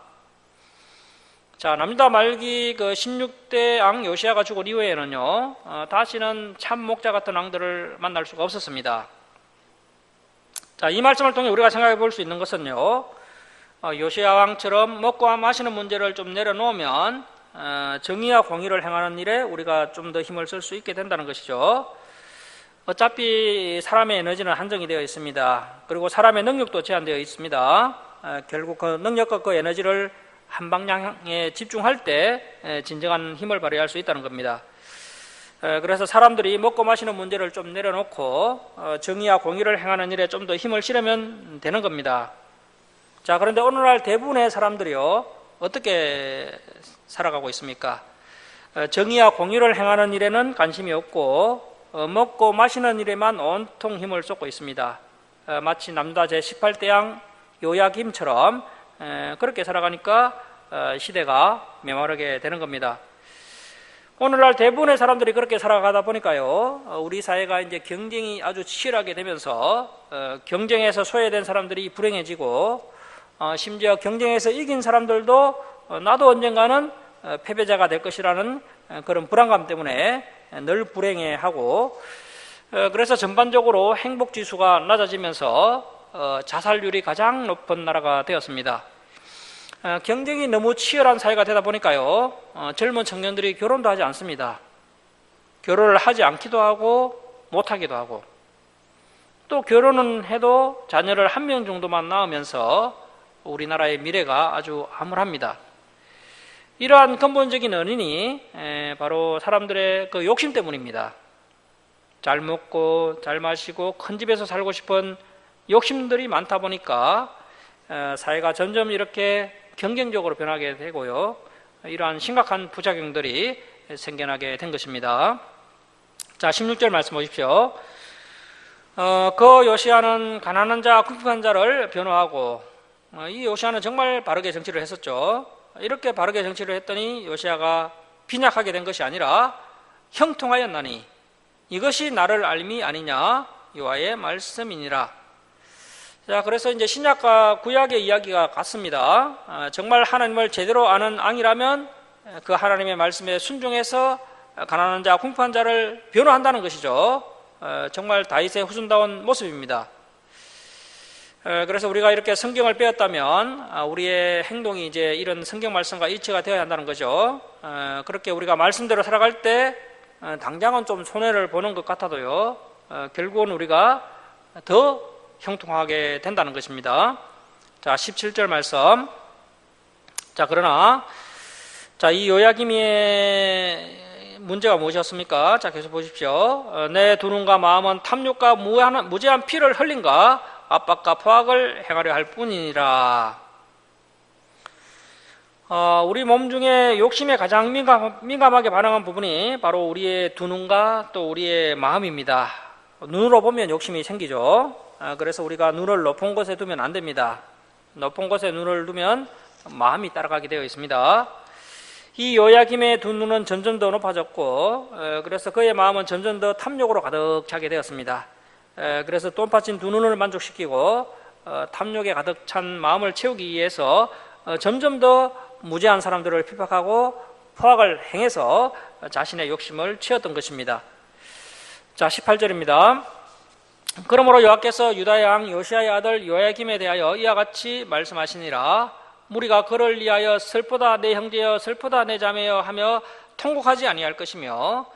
자, 남유다 말기 그 16대 왕 요시아가 죽은 이후에는요, 다시는 참 목자 같은 왕들을 만날 수가 없었습니다. 자, 이 말씀을 통해 우리가 생각해 볼 수 있는 것은요, 요시아 왕처럼 먹고 마시는 문제를 좀 내려놓으면 정의와 공의를 행하는 일에 우리가 좀 더 힘을 쓸 수 있게 된다는 것이죠. 어차피 사람의 에너지는 한정이 되어 있습니다. 그리고 사람의 능력도 제한되어 있습니다. 결국 그 능력과 그 에너지를 한 방향에 집중할 때 진정한 힘을 발휘할 수 있다는 겁니다. 그래서 사람들이 먹고 마시는 문제를 좀 내려놓고 정의와 공의를 행하는 일에 좀 더 힘을 실으면 되는 겁니다. 자, 그런데 오늘날 대부분의 사람들이요, 어떻게 살아가고 있습니까? 정의와 공의를 행하는 일에는 관심이 없고 먹고 마시는 일에만 온통 힘을 쏟고 있습니다. 마치 남유다 제18대 왕 요야김처럼 그렇게 살아가니까 시대가 메마르게 되는 겁니다. 오늘날 대부분의 사람들이 그렇게 살아가다 보니까요, 우리 사회가 이제 경쟁이 아주 치열하게 되면서 경쟁에서 소외된 사람들이 불행해지고 심지어 경쟁에서 이긴 사람들도 나도 언젠가는 패배자가 될 것이라는 그런 불안감 때문에 늘 불행해하고, 그래서 전반적으로 행복지수가 낮아지면서 자살률이 가장 높은 나라가 되었습니다. 경쟁이 너무 치열한 사회가 되다 보니까요, 젊은 청년들이 결혼도 하지 않습니다. 결혼을 하지 않기도 하고 못하기도 하고, 또 결혼은 해도 자녀를 1명 정도만 낳으면서 우리나라의 미래가 아주 암울합니다. 이러한 근본적인 원인이 바로 사람들의 그 욕심 때문입니다. 잘 먹고 잘 마시고 큰 집에서 살고 싶은 욕심들이 많다 보니까 사회가 점점 이렇게 경쟁적으로 변하게 되고요, 이러한 심각한 부작용들이 생겨나게 된 것입니다. 자, 16절 말씀 보십시오. 그 요시아는 가난한 자, 궁핍한 자를 변호하고, 이 요시아는 정말 바르게 정치를 했었죠. 이렇게 바르게 정치를 했더니 요시아가 빈약하게 된 것이 아니라 형통하였나니 이것이 나를 알미 아니냐, 여호와의 말씀이니라. 자, 그래서 이제 신약과 구약의 이야기가 같습니다. 정말 하나님을 제대로 아는 왕이라면 그 하나님의 말씀에 순종해서 가난한 자, 궁핍한 자를 변호한다는 것이죠. 정말 다윗의 후손다운 모습입니다. 그래서 우리가 이렇게 성경을 배웠다면 우리의 행동이 이제 이런 성경 말씀과 일치가 되어야 한다는 거죠. 그렇게 우리가 말씀대로 살아갈 때 당장은 좀 손해를 보는 것 같아도요, 결국은 우리가 더 형통하게 된다는 것입니다. 자, 17절 말씀. 자, 그러나 이 요야김의 문제가 무엇이었습니까? 자, 계속 보십시오. 내 두 눈과 마음은 탐욕과 무제한 피를 흘린가 압박과 포악을 행하려 할 뿐이니라. 우리 몸 중에 욕심에 가장 민감하게 반응한 부분이 바로 우리의 두 눈과 또 우리의 마음입니다. 눈으로 보면 욕심이 생기죠. 그래서 우리가 눈을 높은 곳에 두면 안 됩니다. 높은 곳에 눈을 두면 마음이 따라가게 되어 있습니다. 이 요야김의 두 눈은 점점 더 높아졌고, 그래서 그의 마음은 점점 더 탐욕으로 가득 차게 되었습니다. 그래서 돈파친 두 눈을 만족시키고 탐욕에 가득 찬 마음을 채우기 위해서 점점 더 무죄한 사람들을 핍박하고 포악을 행해서 자신의 욕심을 채웠던 것입니다. 자, 18절입니다. 그러므로 여호와께서 유다의 왕 요시야의 아들 요야김에 대하여 이와 같이 말씀하시니라. 무리가 그를 위하여 슬프다 내 형제여 슬프다 내 자매여 하며 통곡하지 아니할 것이며,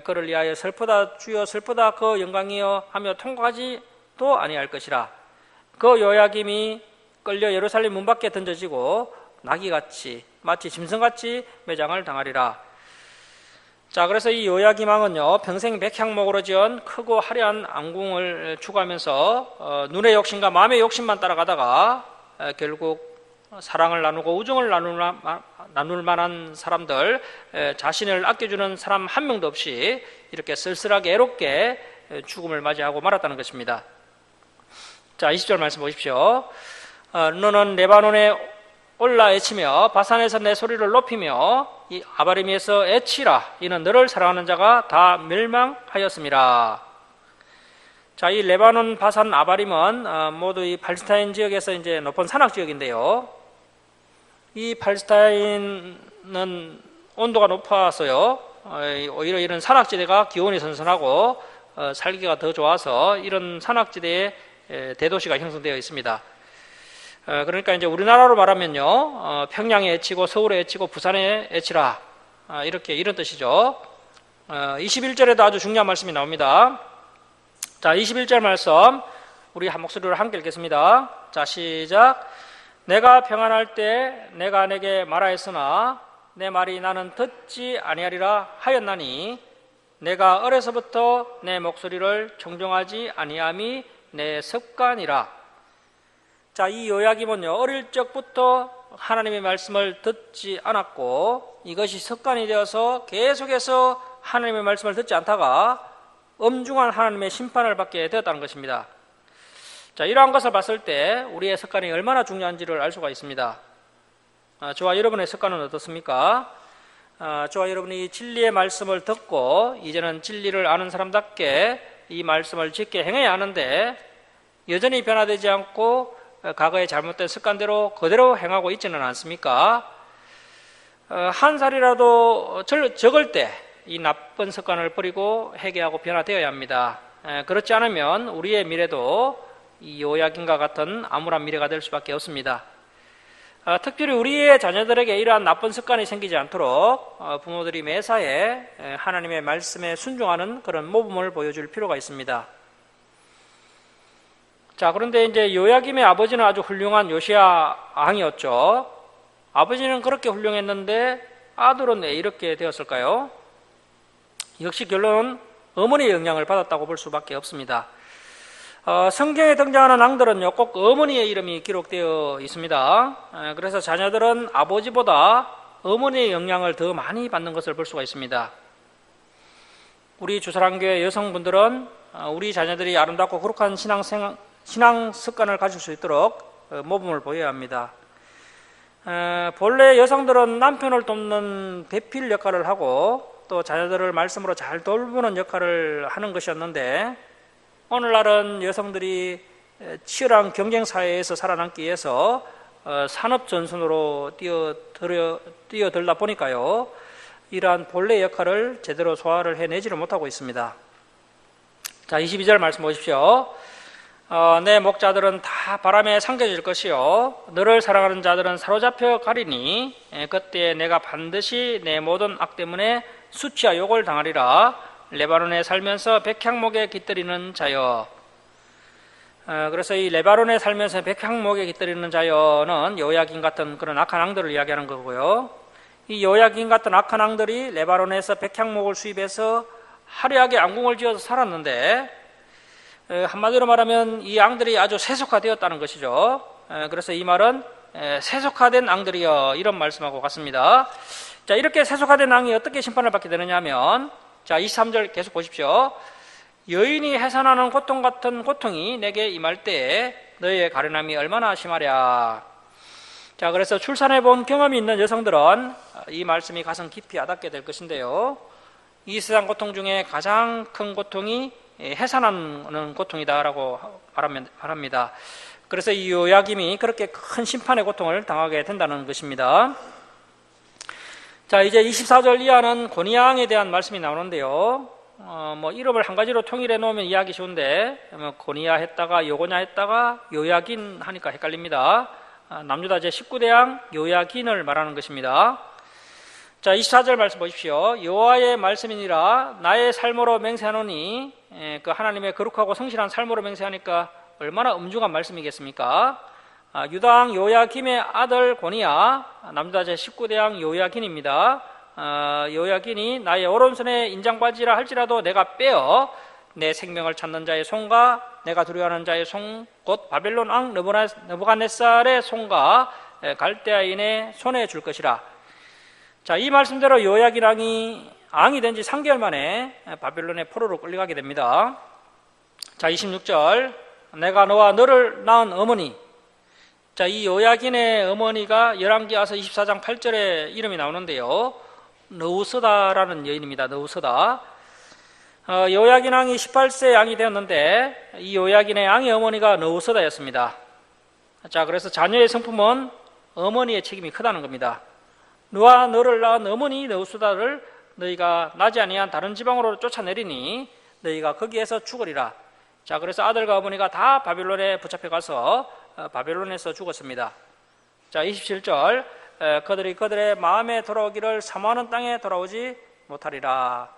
그를 위하여 슬프다 주여 슬프다 그 영광이여 하며 통곡하지도 아니할 것이라. 그 요야김이 끌려 예루살렘 문 밖에 던져지고 나귀같이 마치 짐승같이 매장을 당하리라. 자, 그래서 이 요야김 왕은요, 평생 백향목으로 지은 크고 화려한 왕궁을 추구하면서 눈의 욕심과 마음의 욕심만 따라가다가 결국 사랑을 나누고 우정을 나눌 만한 사람들, 자신을 아껴주는 사람 한 명도 없이 이렇게 쓸쓸하게 애롭게 죽음을 맞이하고 말았다는 것입니다. 자, 20절 말씀 보십시오. 너는 레바논에 올라 애치며 바산에서 내 소리를 높이며 이 아바림에서 애치라. 이는 너를 사랑하는 자가 다 멸망하였음이라. 자, 이 레바논, 바산, 아바림은 모두 이 팔레스타인 지역에서 이제 높은 산악 지역인데요. 이 팔레스타인은 온도가 높아서요, 오히려 이런 산악지대가 기온이 선선하고 살기가 더 좋아서 이런 산악지대에 대도시가 형성되어 있습니다. 그러니까 이제 우리나라로 말하면요, 평양에 애치고 서울에 애치고 부산에 애치라, 이런 뜻이죠. 21절에도 아주 중요한 말씀이 나옵니다. 자, 21절 말씀 우리 한 목소리로 함께 읽겠습니다. 자, 시작. 내가 평안할 때 내가 내게 말하였으나 내 말이 나는 듣지 아니하리라 하였나니 내가 어려서부터 내 목소리를 청종하지 아니함이 내 습관이라. 자, 이 요야김은요, 어릴 적부터 하나님의 말씀을 듣지 않았고 이것이 습관이 되어서 계속해서 하나님의 말씀을 듣지 않다가 엄중한 하나님의 심판을 받게 되었다는 것입니다. 자, 이러한 것을 봤을 때 우리의 습관이 얼마나 중요한지를 알 수가 있습니다. 저와 여러분의 습관은 어떻습니까? 저와 여러분이 진리의 말씀을 듣고 이제는 진리를 아는 사람답게 이 말씀을 지켜 행해야 하는데 여전히 변화되지 않고 과거의 잘못된 습관대로 그대로 행하고 있지는 않습니까? 한 살이라도 적을 때 이 나쁜 습관을 버리고 회개하고 변화되어야 합니다. 그렇지 않으면 우리의 미래도 이 요야김과 같은 암울한 미래가 될 수밖에 없습니다. 특별히 우리의 자녀들에게 이러한 나쁜 습관이 생기지 않도록 부모들이 매사에 하나님의 말씀에 순종하는 그런 모범을 보여줄 필요가 있습니다. 자, 그런데 이제 요야김의 아버지는 아주 훌륭한 요시야 왕이었죠. 아버지는 그렇게 훌륭했는데 아들은 왜 이렇게 되었을까요? 역시 결론은 어머니의 영향을 받았다고 볼 수밖에 없습니다. 성경에 등장하는 왕들은요, 꼭 어머니의 이름이 기록되어 있습니다. 그래서 자녀들은 아버지보다 어머니의 영향을 더 많이 받는 것을 볼 수가 있습니다. 우리 주사랑교회 여성분들은 우리 자녀들이 아름답고 거룩한 신앙 습관을 가질 수 있도록 모범을 보여야 합니다. 본래 여성들은 남편을 돕는 배필 역할을 하고 또 자녀들을 말씀으로 잘 돌보는 역할을 하는 것이었는데 오늘날은 여성들이 치열한 경쟁사회에서 살아남기 위해서 산업전선으로 뛰어들다 보니까요, 이러한 본래 역할을 제대로 소화를 해내지를 못하고 있습니다. 자, 22절 말씀 보십시오. 내 목자들은 다 바람에 삼켜질 것이요 너를 사랑하는 자들은 사로잡혀 가리니 그때 내가 반드시 내 모든 악 때문에 수치와 욕을 당하리라. 레바논에 살면서 백향목에 깃들이는 자여. 그래서 이 레바논에 살면서 백향목에 깃들이는 자여는 요야김 같은 그런 악한 왕들을 이야기하는 거고요. 이 요야김 같은 악한 왕들이 레바논에서 백향목을 수입해서 화려하게 왕궁을 지어서 살았는데 한마디로 말하면 이 양들이 아주 세속화되었다는 것이죠. 그래서 이 말은 세속화된 앙들이여, 이런 말씀하고 같습니다. 자, 이렇게 세속화된 앙이 어떻게 심판을 받게 되느냐 하면, 자, 23절 계속 보십시오. 여인이 해산하는 고통 같은 고통이 내게 임할 때에 너희의 가련함이 얼마나 심하랴. 자, 그래서 출산해 본 경험이 있는 여성들은 이 말씀이 가슴 깊이 와닿게 될 것인데요. 이 세상 고통 중에 가장 큰 고통이 해산하는 고통이다라고 말합니다. 그래서 이 요야김이 그렇게 큰 심판의 고통을 당하게 된다는 것입니다. 자, 이제 24절 이하는 고니야 왕에 대한 말씀이 나오는데요. 이름을 한 가지로 통일해 놓으면 이해하기 쉬운데, 고니야 했다가 요고냐 했다가 요야긴 하니까 헷갈립니다. 남유다 제19대 왕 요야긴을 말하는 것입니다. 자, 24절 말씀 보십시오. 여호와의 말씀이니라 나의 삶으로 맹세하노니, 그 하나님의 거룩하고 성실한 삶으로 맹세하니까 얼마나 엄중한 말씀이겠습니까? 유다 왕 요야김의 아들 고니야, 남유다 제19대 왕 요야긴입니다. 요야긴이 나의 오른손에 인장받이라 할지라도 내가 빼어 내 생명을 찾는 자의 손과 내가 두려워하는 자의 손, 곧 바벨론 왕 느부갓네살의 손과 갈대아인의 손에 줄 것이라. 자, 이 말씀대로 요야긴 왕이 왕이 된 지 3개월 만에 바벨론의 포로로 끌려가게 됩니다. 자, 26절 내가 너와 너를 낳은 어머니. 자, 이 요야긴의 어머니가 열왕기하서 24장 8절에 이름이 나오는데요. 너우서다라는 여인입니다. 너우서다. 요야긴 왕이 18세 왕이 되었는데 이 요야긴의 왕의 어머니가 너우서다였습니다. 자, 그래서 자녀의 성품은 어머니의 책임이 크다는 겁니다. 너와 너를 낳은 어머니 너우서다를 너희가 나지 아니한 다른 지방으로 쫓아내리니 너희가 거기에서 죽으리라. 자, 그래서 아들과 어머니가 다 바벨론에 붙잡혀 가서 바벨론에서 죽었습니다. 자, 27절 그들이 그들의 마음에 돌아오기를 사모하는 땅에 돌아오지 못하리라.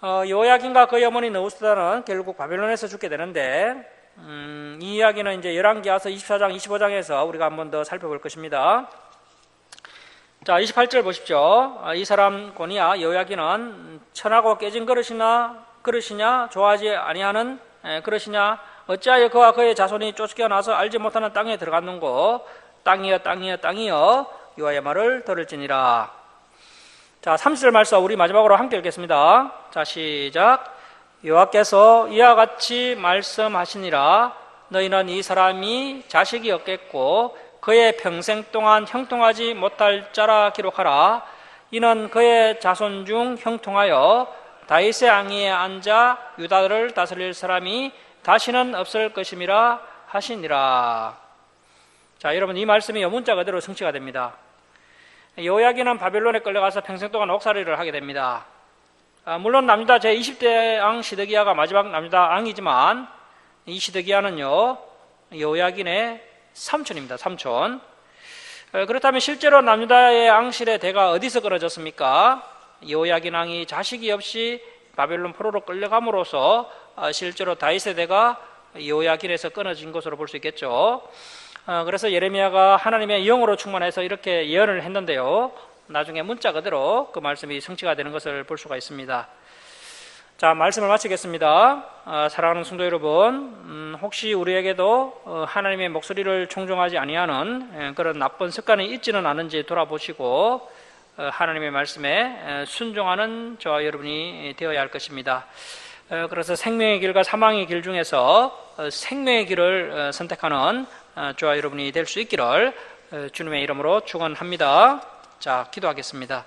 요야긴과 그의 어머니 너우서다는 결국 바벨론에서 죽게 되는데, 이 이야기는 이제 열왕기하서 24장 25장에서 우리가 한 번 더 살펴볼 것입니다. 자, 28절 보십시오. 이 사람 고니야 요야긴은 천하고 깨진 그릇이냐 좋아하지 아니하는 그릇이냐 어찌하여 그와 그의 자손이 쫓겨나서 알지 못하는 땅에 들어갔는고 땅이여 여호와의 말을 들을지니라. 자, 30절 말씀 우리 마지막으로 함께 읽겠습니다. 자, 시작. 여호와께서 이와 같이 말씀하시니라. 너희는 이 사람이 자식이 없겠고 그의 평생 동안 형통하지 못할 자라 기록하라. 이는 그의 자손 중 형통하여 다윗의 왕위에 앉아 유다를 다스릴 사람이 다시는 없을 것임이라 하시니라. 자, 여러분, 이 말씀이 문자 그대로 성취가 됩니다. 요야긴은 바벨론에 끌려가서 평생 동안 옥살이를 하게 됩니다. 물론 남유다 제20대 왕 시드기야가 마지막 남유다 왕이지만 이 시드기야는요 요야긴의 삼촌입니다. 삼촌. 그렇다면 실제로 남유다의 왕실의 대가 어디서 끊어졌습니까? 요야긴 왕이 자식이 없이 바벨론 포로로 끌려감으로써 실제로 다윗의 대가 요야긴에서 끊어진 것으로 볼 수 있겠죠. 그래서 예레미야가 하나님의 영으로 충만해서 이렇게 예언을 했는데요. 나중에 문자 그대로 그 말씀이 성취가 되는 것을 볼 수가 있습니다. 자, 말씀을 마치겠습니다. 사랑하는 성도 여러분, 혹시 우리에게도 하나님의 목소리를 청종하지 아니하는 그런 나쁜 습관이 있지는 않은지 돌아보시고 하나님의 말씀에 순종하는 저와 여러분이 되어야 할 것입니다. 그래서 생명의 길과 사망의 길 중에서 생명의 길을 선택하는 저와 여러분이 될 수 있기를 주님의 이름으로 축원합니다. 자, 기도하겠습니다.